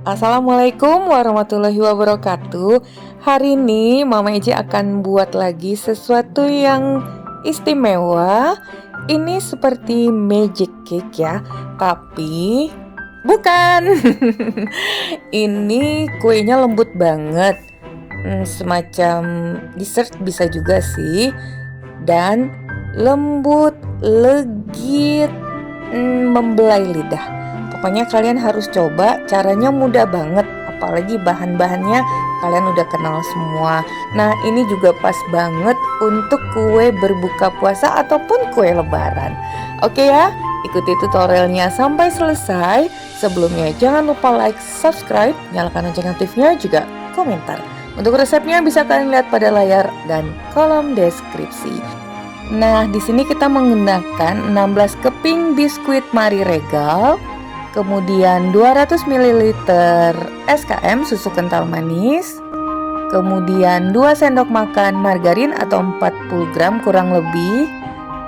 Assalamualaikum warahmatullahi wabarakatuh. Hari ini Mama Eci akan buat lagi sesuatu yang istimewa. Ini seperti magic cake ya, tapi bukan. Ini kuenya lembut banget, semacam dessert bisa juga sih. Dan lembut, legit, membelai lidah. Pokoknya kalian harus coba, caranya mudah banget. Apalagi bahan-bahannya kalian udah kenal semua. Nah, ini juga pas banget untuk kue berbuka puasa ataupun kue lebaran. Oke ya, ikuti tutorialnya sampai selesai. Sebelumnya jangan lupa like, subscribe, nyalakan lonceng notifnya, juga komentar. Untuk resepnya bisa kalian lihat pada layar dan kolom deskripsi. Nah, di sini kita menggunakan 16 keping biskuit Marie Regal, kemudian 200 ml SKM susu kental manis, kemudian 2 sendok makan margarin atau 40 gram kurang lebih,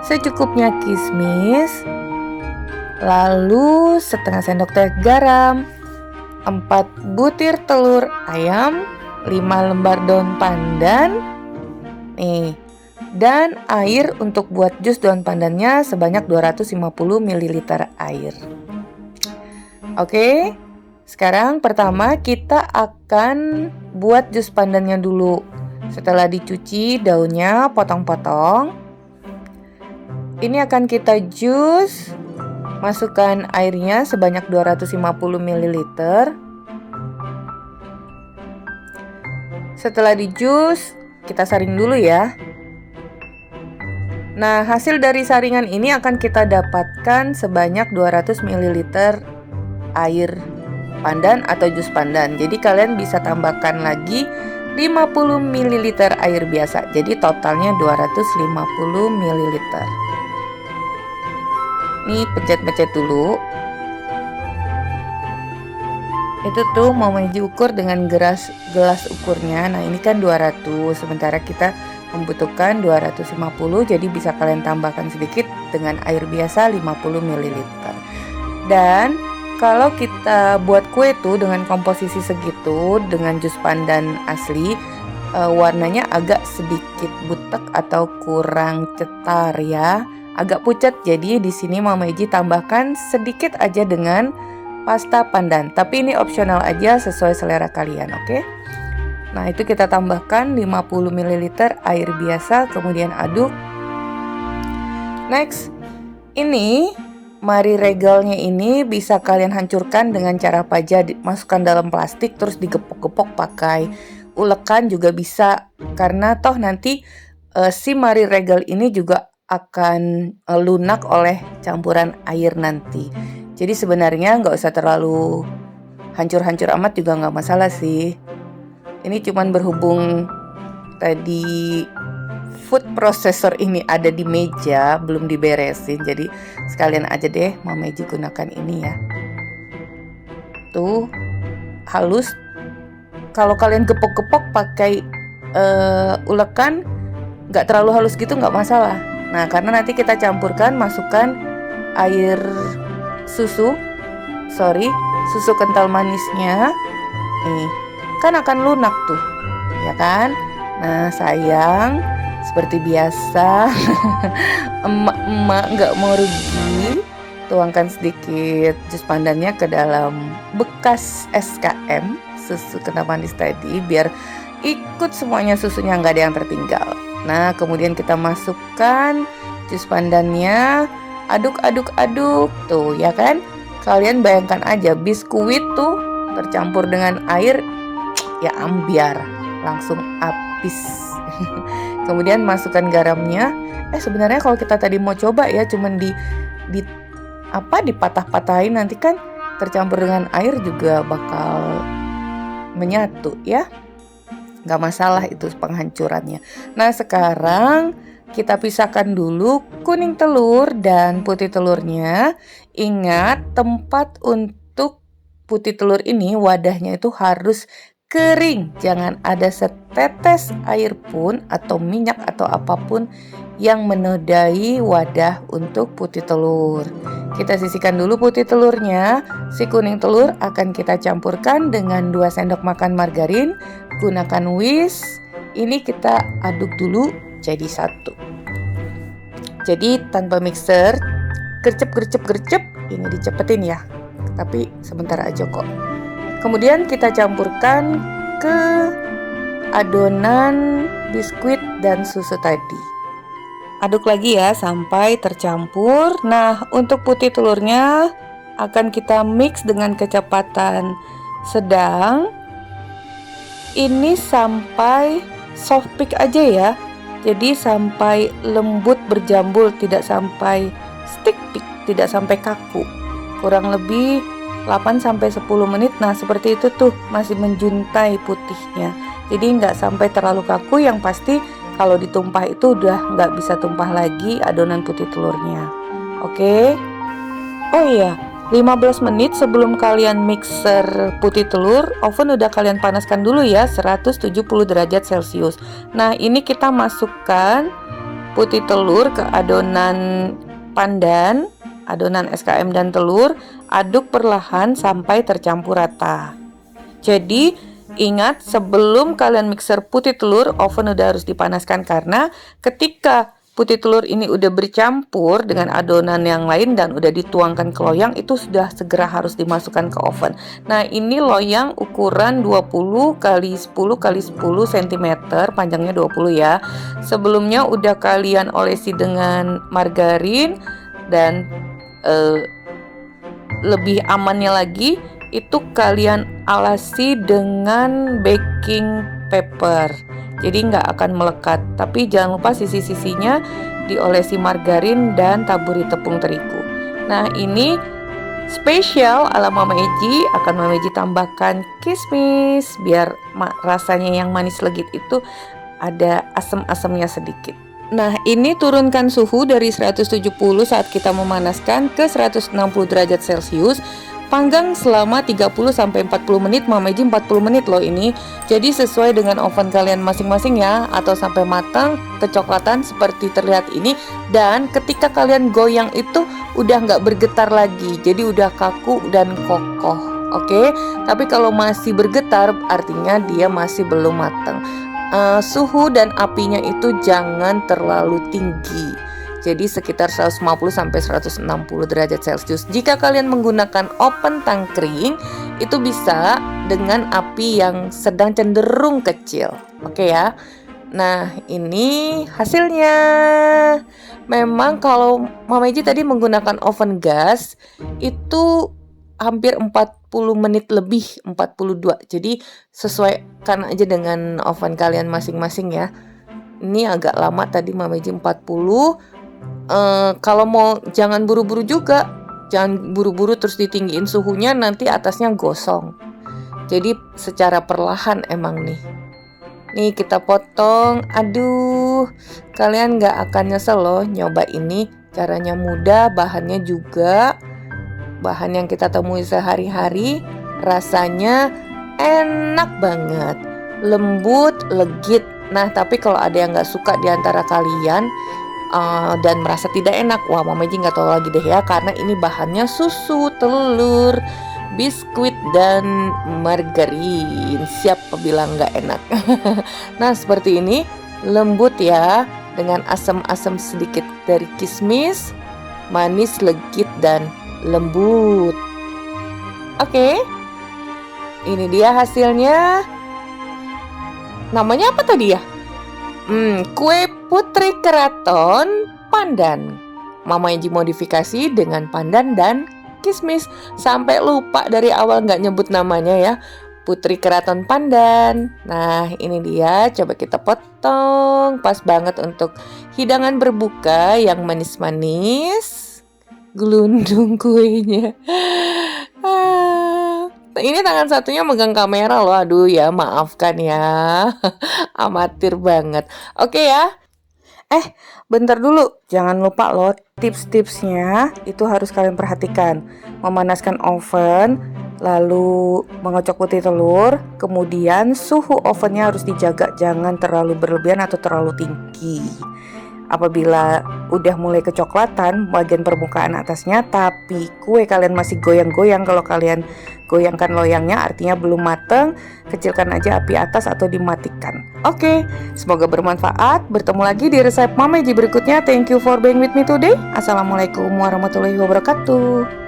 secukupnya kismis, lalu setengah sendok teh garam, 4 butir telur ayam, 5 lembar daun pandan, dan air untuk buat jus daun pandannya sebanyak 250 ml air. Oke, sekarang pertama kita akan buat jus pandannya dulu. Setelah dicuci daunnya potong-potong. Ini akan kita jus. Masukkan airnya sebanyak 250 ml. Setelah dijus, kita saring dulu ya. Nah, hasil dari saringan ini akan kita dapatkan sebanyak 200 ml air pandan atau jus pandan. Jadi kalian bisa tambahkan lagi 50 ml air biasa. Jadi totalnya 250 ml. Nih, pencet-pencet dulu. Itu tuh Mama Eci ukur dengan gelas ukurnya. Nah, ini kan 200, sementara kita membutuhkan 250, jadi bisa kalian tambahkan sedikit dengan air biasa 50 ml. Dan kalau kita buat kue tuh dengan komposisi segitu, dengan jus pandan asli, warnanya agak sedikit butek atau kurang cetar ya, agak pucat. Jadi di sini Mama Eci tambahkan sedikit aja dengan pasta pandan. Tapi ini opsional aja, sesuai selera kalian, oke? Nah, itu kita tambahkan 50 ml air biasa, kemudian aduk. Next, ini Marie Regalnya ini bisa kalian hancurkan dengan cara apa aja. Masukkan dalam plastik terus digepok-gepok pakai ulekan juga bisa, karena toh nanti si Marie Regal ini juga akan lunak oleh campuran air nanti. Jadi sebenarnya nggak usah terlalu hancur-hancur amat juga nggak masalah sih. Ini cuman berhubung tadi food processor ini ada di meja, belum diberesin, jadi sekalian aja deh Mama Eci gunakan ini ya. Tuh, halus. Kalau kalian gepok-gepok pakai ulekan, nggak terlalu halus gitu nggak masalah. Nah, karena nanti kita campurkan, masukkan air susu kental manisnya. Nih, kan akan lunak tuh, ya kan? Nah, sayang, seperti biasa, emak-emak nggak mau rugi, tuangkan sedikit jus pandannya ke dalam bekas SKM susu kental manis tadi, biar ikut semuanya susunya, nggak ada yang tertinggal. Nah, kemudian kita masukkan jus pandannya, aduk-aduk-aduk tuh, ya kan? Kalian bayangkan aja biskuit tuh tercampur dengan air, ya ambiar, langsung habis. Kemudian masukkan garamnya. Sebenarnya kalau kita tadi mau coba ya, cuman dipatah-patahin, nanti kan tercampur dengan air juga bakal menyatu ya. Nggak masalah itu penghancurannya. Nah, sekarang kita pisahkan dulu kuning telur dan putih telurnya. Ingat, tempat untuk putih telur ini wadahnya itu harus kering. Jangan ada setetes air pun atau minyak atau apapun yang menodai wadah untuk putih telur. Kita sisihkan dulu putih telurnya. Si kuning telur akan kita campurkan dengan 2 sendok makan margarin. Gunakan whisk. Ini kita aduk dulu jadi satu. Jadi tanpa mixer, gercep. Ini dicepetin ya. Tapi sebentar aja kok. Kemudian kita campurkan ke adonan biskuit dan susu tadi. Aduk lagi ya sampai tercampur. Nah, untuk putih telurnya akan kita mix dengan kecepatan sedang. Ini sampai soft peak aja ya. Jadi sampai lembut berjambul, tidak sampai stick peak, tidak sampai kaku. Kurang lebih 8-10 menit. Nah seperti itu tuh, masih menjuntai putihnya. Jadi nggak sampai terlalu kaku. Yang pasti kalau ditumpah itu udah nggak bisa tumpah lagi adonan putih telurnya. Oke. Oh iya, 15 menit sebelum kalian mixer putih telur, oven udah kalian panaskan dulu ya, 170 derajat Celcius. Nah ini kita masukkan putih telur ke adonan pandan, adonan SKM dan telur, aduk perlahan sampai tercampur rata. Jadi ingat, sebelum kalian mixer putih telur, oven udah harus dipanaskan karena ketika putih telur ini udah bercampur dengan adonan yang lain dan udah dituangkan ke loyang, itu sudah segera harus dimasukkan ke oven. Nah ini loyang ukuran 20 x 10 x 10 cm, panjangnya 20 ya. Sebelumnya udah kalian olesi dengan margarin dan lebih amannya lagi itu kalian alasi dengan baking paper, jadi nggak akan melekat. Tapi jangan lupa sisi-sisinya diolesi margarin dan taburi tepung terigu. Nah ini spesial ala Mama Eji, akan Mama Eji tambahkan kismis biar rasanya yang manis legit itu ada asam-asamnya sedikit. Nah ini turunkan suhu dari 170 saat kita memanaskan ke 160 derajat Celcius. Panggang selama 30-40 menit, Mama Eji 40 menit loh ini. Jadi sesuai dengan oven kalian masing-masing ya, atau sampai matang kecoklatan seperti terlihat ini. Dan ketika kalian goyang itu udah nggak bergetar lagi, jadi udah kaku dan kokoh. Oke, tapi kalau masih bergetar artinya dia masih belum matang. Suhu dan apinya itu jangan terlalu tinggi, jadi sekitar 150-160 derajat Celcius. Jika kalian menggunakan oven tangkring, itu bisa dengan api yang sedang cenderung kecil. Oke ya. Nah ini hasilnya. Memang kalau Mama Eji tadi menggunakan oven gas, itu hampir 40 menit lebih, 42. Jadi sesuaikan aja dengan oven kalian masing-masing ya. Ini agak lama tadi Mama Eji 40. Kalau mau jangan buru-buru juga. Jangan buru-buru terus ditinggiin suhunya, nanti atasnya gosong. Jadi secara perlahan emang nih. Nih kita potong. Aduh, kalian gak akan nyesel loh nyoba ini. Caranya mudah, bahannya juga bahan yang kita temui sehari-hari. Rasanya enak banget, lembut, legit. Nah tapi kalau ada yang gak suka diantara kalian dan merasa tidak enak, wah Mama Eji nggak tahu lagi deh ya, karena ini bahannya susu, telur, biskuit, dan margarin. Siapa bilang nggak enak? Nah seperti ini, lembut ya, dengan asam-asam sedikit dari kismis, manis, legit, dan lembut. Oke, ini dia hasilnya. Namanya apa tadi ya? Kue putri keraton pandan. Mama Eji modifikasi dengan pandan dan kismis. Sampai lupa dari awal nggak nyebut namanya ya. Putri keraton pandan. Nah ini dia, coba kita potong. Pas banget untuk hidangan berbuka yang manis-manis. Gelundung kuenya. Ini tangan satunya megang kamera loh. Aduh ya, maafkan ya. Amatir banget. Oke ya. Bentar dulu, jangan lupa loh tips-tipsnya itu harus kalian perhatikan. Memanaskan oven, lalu mengocok putih telur, kemudian suhu ovennya harus dijaga jangan terlalu berlebihan atau terlalu tinggi. Apabila udah mulai kecoklatan bagian permukaan atasnya tapi kue kalian masih goyang-goyang, kalau kalian goyangkan loyangnya artinya belum mateng, kecilkan aja api atas atau dimatikan. Oke, semoga bermanfaat. Bertemu lagi di resep Mama Eji berikutnya. Thank you for being with me today. Assalamualaikum warahmatullahi wabarakatuh.